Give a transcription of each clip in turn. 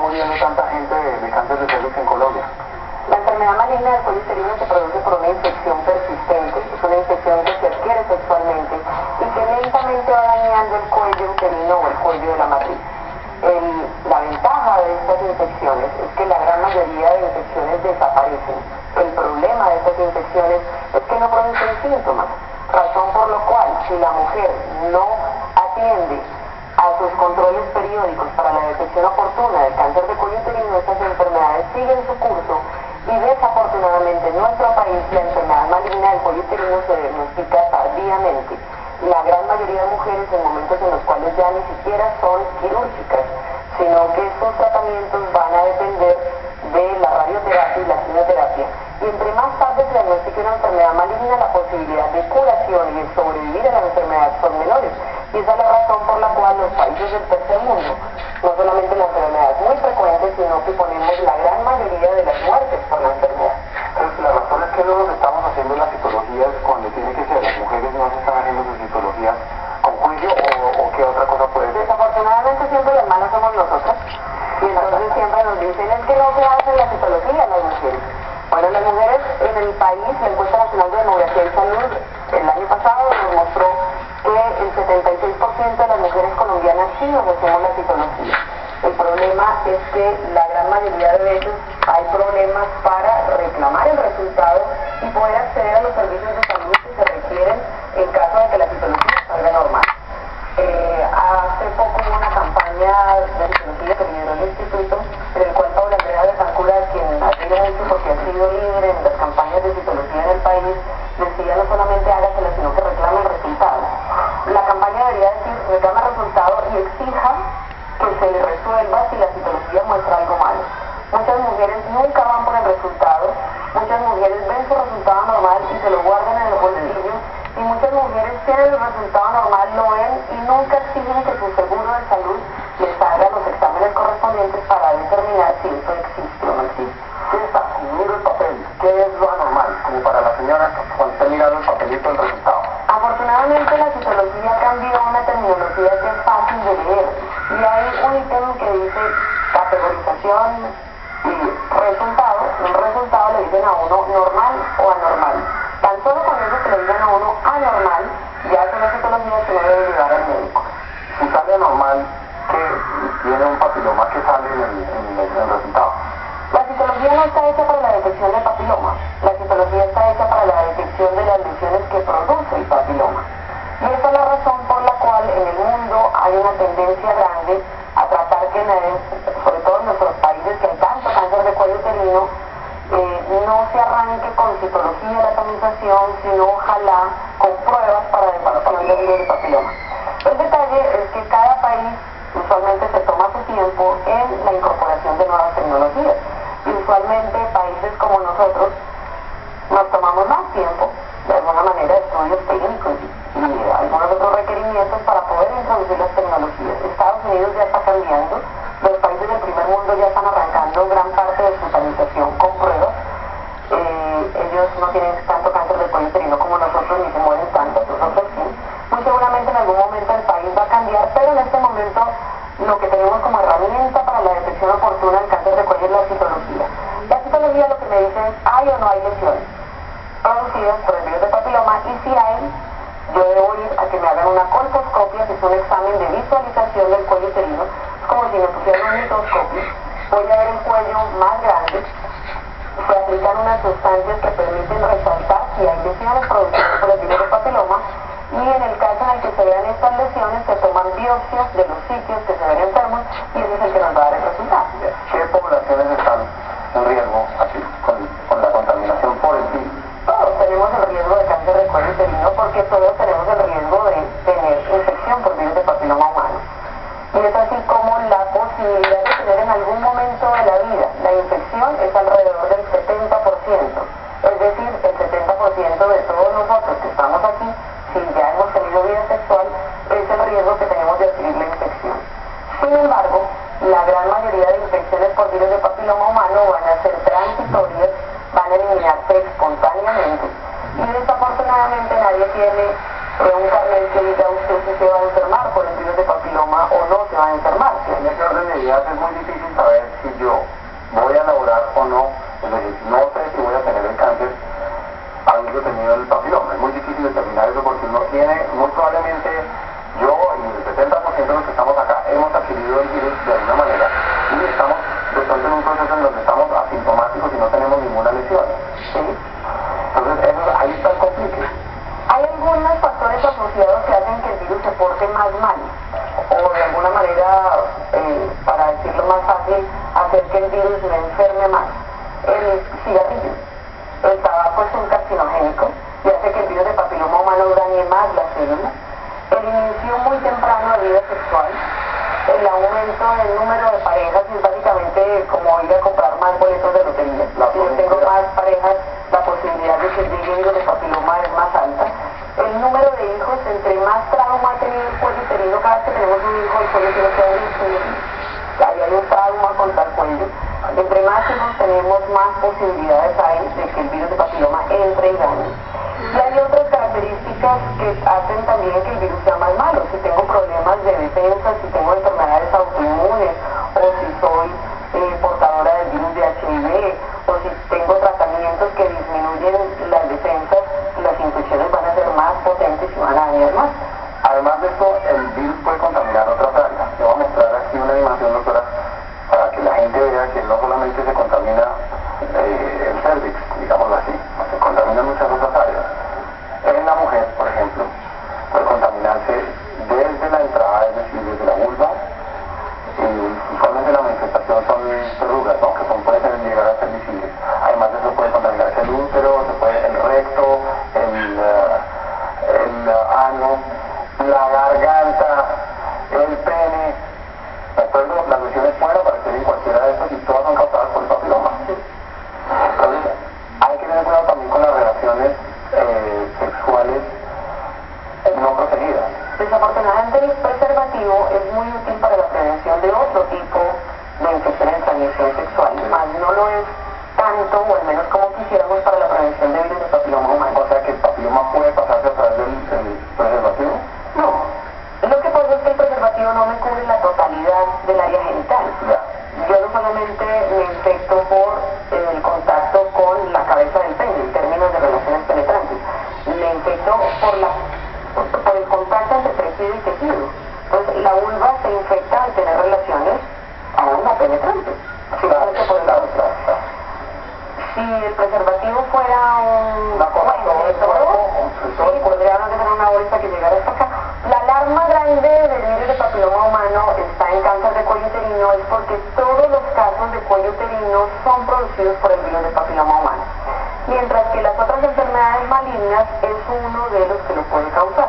muriendo tanta gente de cáncer de cervix en Colombia? La enfermedad maligna del cuello uterino se produce por una infección persistente, es una infección que se adquiere sexualmente y que lentamente va dañando el cuello uterino o el cuello de la matriz. La ventaja de estas infecciones es que la gran mayoría de infecciones desaparecen. El problema de estas infecciones es que no producen síntomas, razón por lo cual si la mujer no atiende a sus controles periódicos para la detección oportuna del cáncer de cuello uterino, estas enfermedades siguen su curso y desafortunadamente en nuestro país la enfermedad maligna del cuello uterino se diagnostica tardíamente. La gran mayoría de mujeres en momentos en los cuales ya ni siquiera son quirúrgicas, sino que sus tratamientos van a depender de la radioterapia y la quimioterapia. Y entre más tarde se diagnostique una enfermedad maligna, la posibilidad de curación y de sobrevivir a la enfermedad son menores. Y esa es la razón por la cual los países del tercer mundo, no solamente la enfermedad es muy frecuente, sino que ponemos la gran mayoría de las muertes por la enfermedad. Entonces, la razón es que no nos estamos haciendo las citologías cuando tiene que ser. Las mujeres no se están haciendo sus citologías con cuello o qué otra cosa puede ser. Desafortunadamente siempre las malas somos nosotras. Y entonces siempre nos dicen es que no se hacen las citologías las mujeres. Bueno, las mujeres en el país, la encuesta nacional de demografía y salud el año pasado nos mostró que el 76% de las mujeres colombianas sí nos hacemos la citología. El problema es que la gran mayoría de veces hay problemas para reclamar el resultado y poder acceder a los servicios de salud que se requieren en caso de que la citología salga normal. Hace poco hubo una campaña de citología que lideró el instituto, en el cual Paula Andrea de Zancura, quien admiro mucho porque ha sido líder en las campañas de citología en el país, decía no solamente hágasela, sino que reclame el resultado. La campaña debería decir reclame el resultado y exija que se le resuelva si la citología muestra algo malo. Muchas mujeres nunca van por el resultado, muchas mujeres ven su resultado normal y se lo guardan en el bolsillo, y muchas mujeres tienen el resultado normal, lo ven y nunca exigen que su seguro de salud les haga los exámenes correspondientes para determinar si eso existe o no existe. ¿Qué está? Miro el papel. ¿Qué es lo anormal? Como para la señora cuando está mirando el papelito del resultado. Afortunadamente la citología cambió una terminología que es fácil de leer y hay un ítem que dice categorización y resultado. Un resultado le dicen a uno normal o anormal. Tan solo con eso que le digan a uno anormal, ya es una citología que no debe llevar al médico. Si sale anormal, que tiene un papiloma que sale en el resultado. La citología no está hecha para la detección del papiloma. La citología está hecha para la detección de las lesiones que produce el papiloma. Y esa es la razón por la cual en el mundo hay una tendencia grande a tratar que, sobre todo en nuestros países que hay tanto cáncer de cuello uterino, no se arranque con citología la atomización, sino ojalá con pruebas para detección del virus del papiloma. El detalle es que cada país usualmente se toma su tiempo en la incorporación de nuevas tecnologías. Y usualmente países como nosotros nos tomamos más tiempo, de alguna manera, estudios técnicos y algunos otros requerimientos para poder introducir las tecnologías. Estados Unidos ya está cambiando, los países del primer mundo ya están arrancando gran parte de su sanitización con pruebas. Ellos no tienen tanto cáncer de cuello uterino como nosotros, ni se mueren tanto, nosotros sí. Muy seguramente en algún momento el país va a cambiar, pero en este momento lo que tenemos como herramienta para la detección oportuna del cáncer de cuello es la citología. La citología lo que me dice es, ¿hay o no hay lesiones producidas por el virus de papiloma? Y si hay, yo debo ir a que me hagan una colposcopia, que es un examen de visualización del cuello uterino. Es como si me pusieran un microscopio. Voy a ver el cuello más grande. Se aplican unas sustancias que permiten resaltar si hay lesiones producidas por el virus de papiloma. Y en el caso en el que se vean estas lesiones, se toman biopsias de los sitios que se ven enfermos y ese es el que nos va a dar el resultado. ¿Qué poblaciones están en riesgo así con la contaminación por el virus? Todos tenemos el riesgo de cáncer de cuello uterino porque todos tenemos el riesgo de tener infección por virus de papiloma humano. Y es así como la posibilidad de tener en algún momento de la vida la infección es alrededor del 70%. Es decir, el 70% de todos nosotros que estamos aquí, si ya hemos tenido vida sexual, es el riesgo que tenemos de adquirir la infección. Sin embargo, la gran mayoría de infecciones por virus de papiloma humano van a ser transitorias, van a eliminarse espontáneamente y desafortunadamente nadie tiene un carnet que diga usted si se va a enfermar por el virus de papiloma o no se va a enfermar. En ese orden de ideas es muy difícil saber si yo voy a elaborar o no, es decir, no sé si voy a tener el cáncer habiendo tenido el papiloma. Es muy difícil determinar eso porque uno tiene, muy probablemente yo y el 70% de los que estamos acá hemos adquirido el virus de alguna manera y estamos de pronto en un proceso en donde estamos asintomáticos y no tenemos ninguna lesión. ¿Sí? Entonces ahí está el conflicto. Hay algunos factores asociados que hacen que el virus se porte más mal o de alguna manera, para decirlo más fácil, hacer que el virus me enferme más. El cigarrillo, el tabaco es un carcinogénico y hace que el virus de papiloma humano dañe más las células. El inicio muy temprano de vida sexual, el aumento del número de parejas es básicamente como ir a comprar más boletos de lotería. Si yo tengo más parejas, la posibilidad de que llegue virus de papiloma es más alta. El número de hijos, entre más trauma ha tenido el cuello uterino, cada vez que tenemos un hijo, el cuello tiene que abrirse. Ahí hay un trauma contra el cuello. Entre más hijos tenemos, más posibilidades hay de que el virus de papiloma entre y gane. Y hay otras características que hacen también que el virus sea más malo. Si tengo problemas de defensa, si tengo enfermedades autoinmunes, o si soy portadora del virus de HIV, o si tengo tratamientos que disminuyen las defensas, las infecciones van a ser más potentes y van a dañar más. Además de esto, el virus puede contaminar otras áreas. Te voy a mostrar aquí una animación, doctora, para que la gente vea que no solamente se contamina el cervix, digámoslo así, se contamina muchas otras áreas. En la mujer, por ejemplo, puede contaminarse desde la entrada, es decir, desde la vulva, y usualmente la manifestación son verrugas, ¿no? Que pueden llegar a ser visibles. Además de eso puede contaminarse el útero, el recto, el ano, la garganta, el pene. Después las lesiones pueden aparecer en cualquiera de estos y todas son causadas por el papiloma. Entonces, hay que tener cuidado también con las relaciones sexuales no protegidas. Desafortunadamente el preservativo es muy útil para la prevención de otro tipo de infecciones de transmisión sexual, más no lo es tanto o al menos como quisiéramos para la prevención de virus de papiloma humano. O sea que el papiloma puede pasarse a través del preservativo. No, lo que pasa es que el preservativo no me cubre la totalidad del área genital. Ya. Yo no solamente me infecto por el contacto con la cabeza del pene en términos de relaciones penetrantes, me infecto por el contacto entre tejido y tejido. Entonces la vulva se infecta al tener relaciones aún no penetrantes. Simplemente por el lado. Si el preservativo fuera un podríamos dejar una bolsa que llegara hasta acá. La alarma grande del virus de papiloma humano está en cáncer de cuello uterino es porque todos los casos de cuello uterino son producidos por el virus de papiloma humano, mientras que las otras enfermedades malignas es uno de los que lo puede causar.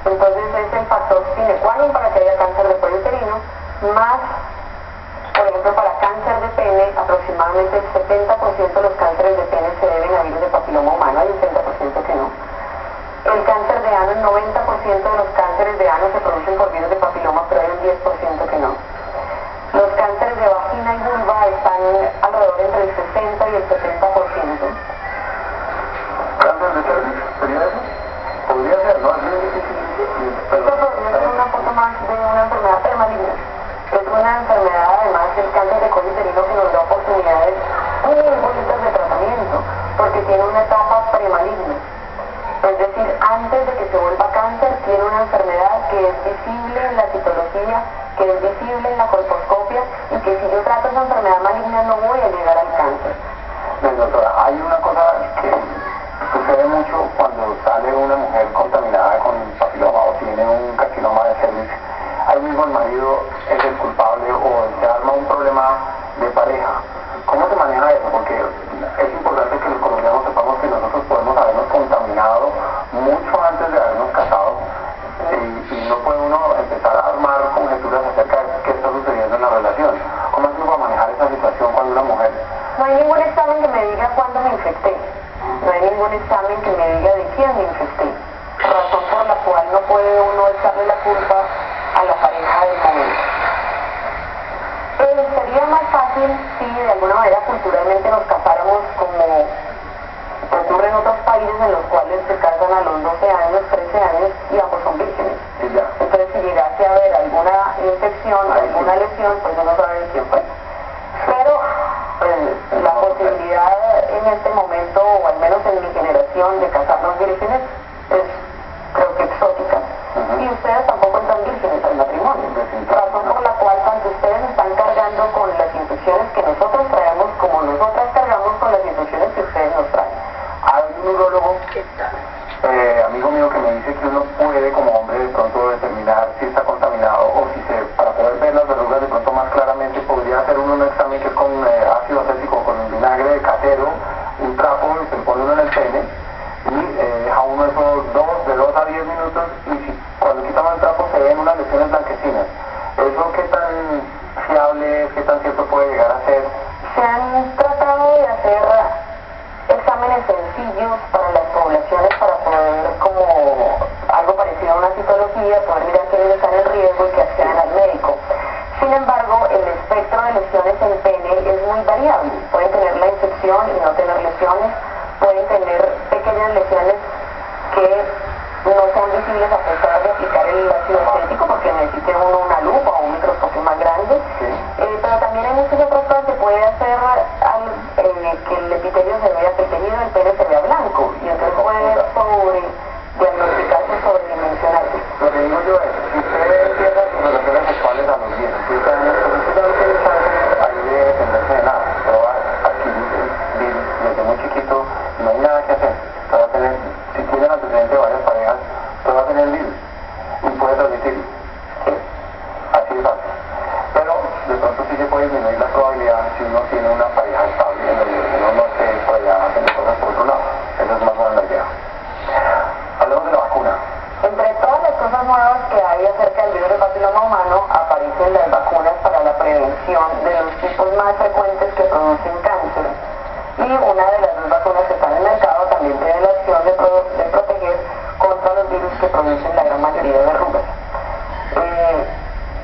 Entonces es el factor sine qua non para que haya cáncer de cuello uterino, más, por ejemplo, para cáncer de pene, aproximadamente el 70% de los cánceres de pene se deben a virus de papiloma humano, hay un 30% que no. El cáncer de ano, el 90% de los cánceres de ano se producen por virus de papiloma, pero hay un 10% que no. Los cánceres de vagina y vulva están alrededor entre el 60 y el 70%. ¿Cáncer de cervix? ¿Sería eso? Podría ser, ¿no? Es muy difícil. Esto podría ser una foto más de una enfermedad premaligna. Es una enfermedad, además, el cáncer de cuello uterino, que nos da oportunidades muy bonitas de tratamiento, porque tiene una etapa premaligna. Es decir, antes de que se vuelva cáncer, tiene una enfermedad que es visible en la citología, que es visible en la colposcopia, y que si yo trato esa enfermedad maligna no voy a llegar al cáncer. Bien, doctora, hay una cosa que sucede mucho cuando sale una mujer contaminada con papiloma o tiene un carcinoma de cervix. Ahí mismo el marido es el culpable o se arma un problema de pareja. ¿Cómo se maneja eso? Porque es importante que los colombianos sepamos que nosotros podemos habernos contaminado mucho antes de habernos casado y no puede uno empezar a armar conjeturas acerca de qué está sucediendo en la relación. ¿Cómo es que uno va a manejar esa situación cuando una mujer? No hay ningún examen que me diga cuándo me infecté. No hay ningún examen que me diga de quién me infecté. Razón por la cual no puede uno echarle la culpa a la pareja del momento. Sería más fácil si de alguna manera culturalmente nos casáramos como ocurre en otros países en los cuales se casan a los 12 años, 13 años y ambos son vírgenes. Entonces si llegase a haber alguna infección, alguna lesión, pues uno sabe de quién fue. tradición de casarnos vírgenes es, creo que exótica. Y ustedes tampoco están vírgenes al matrimonio. Razón por la cual tanto ustedes están cargando con las infecciones que nosotros traemos, como nosotras cargamos con las infecciones que ustedes nos traen. Hay un urólogo, amigo mío, que me dice que uno puede como hombre de pronto determinar si está contaminado o si para poder ver las verrugas de pronto más claramente podría hacer uno un examen que es con ácido acético, con un vinagre de casero, un trapo, y se pone uno en el pene y deja uno esos de 2 a 10 minutos, y si cuando quitamos el trapo se ven unas lesiones blanquecinas. ¿Eso qué tan fiable es, qué tan cierto puede llegar a ser? Se han tratado de hacer exámenes sencillos para las poblaciones para poder, como algo parecido a una citología, poder mirar quiénes están en riesgo y que accedan al médico. Sin embargo, el espectro de lesiones en pene es muy variable. Pueden tener la infección y no tener lesiones, pueden tener pequeñas lesiones que no sean visibles a pesar de aplicar el ácido acético, porque necesite uno una lupa o un microscopio más grande. Pero también hay muchas otras cosas que puede hacer que el epitelio se vea pequeño y el pene se vea blanco, y entonces puede diagnosticarse, sobredimensionarse. Lo que digo yo es, si usted empieza sus relaciones sexuales a los 17 años, pues usted ya no tiene chance ahí de defenderse de nada. Usted va a adquirir virus desde muy chiquito, no hay nada que hacer. Usted va a tener, si tiene antecedentes de varias parejas, usted va a tener virus y puede transmitirlo. Sí, así de fácil. Pero de pronto sí se puede disminuir la probabilidad si uno tiene una pareja estable en donde uno no esté por allá haciendo cosas por otro lado. Eso es más o menos la idea. Hablamos de la vacuna. Entre todas las cosas nuevas que hay acerca del virus del papiloma humano, aparecen las vacunas para la prevención de los tipos más frecuentes que producen cáncer. Y una de las 2 vacunas que están en el mercado también tiene la opción de proteger contra los virus que producen la gran mayoría de verrugas.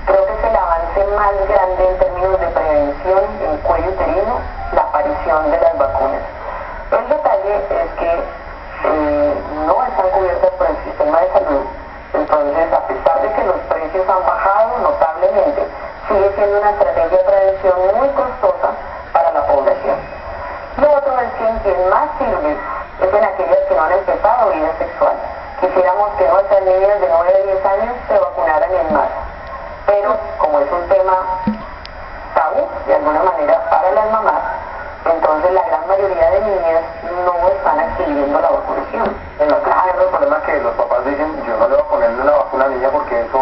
Creo que es el avance más grande en términos de prevención en cuello uterino, la aparición de las vacunas. El detalle es que no están cubiertas por el sistema de salud, entonces a pesar de que los precios han bajado notablemente, sigue siendo una estrategia de prevención muy costosa para la población. Lo otro es que en quien más sirve es en aquellas que no han empezado vida sexual. Quisiéramos que nuestras niñas de 9 a 10 años se vacunaran en masa, pero como es un tema tabú de alguna manera para las mamás, entonces la gran mayoría de niñas no están adquiriendo la vacunación. En la casa hay el problema que los papás dicen, yo no le voy a ponerle una vacuna a la niña porque eso